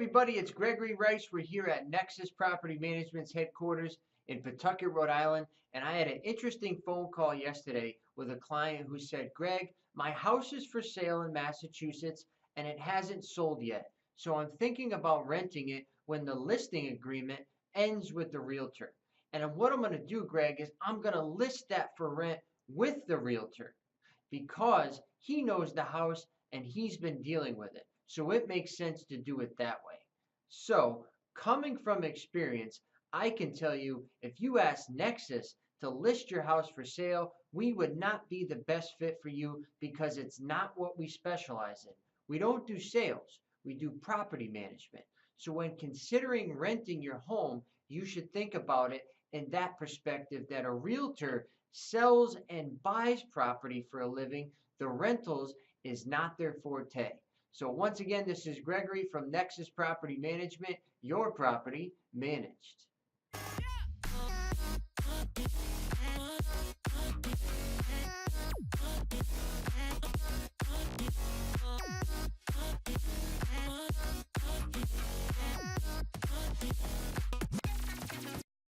everybody, it's Gregory Rice. We're here at Nexus Property Management's headquarters in Pawtucket, Rhode Island. And I had an interesting phone call yesterday with a client who said, Greg, my house is for sale in Massachusetts and it hasn't sold yet. So I'm thinking about renting it when the listing agreement ends with the realtor. And what I'm going to do, Greg, is I'm going to list that for rent with the realtor because he knows the house and he's been dealing with it. So it makes sense to do it that way. So, coming from experience, I can tell you if you ask Nexus to list your house for sale, we would not be the best fit for you because it's not what we specialize in. We don't do sales, we do property management. So, when considering renting your home, you should think about it in that perspective that a realtor sells and buys property for a living. The rentals is not their forte. So once again, this is Gregory from Nexus Property Management, your property managed.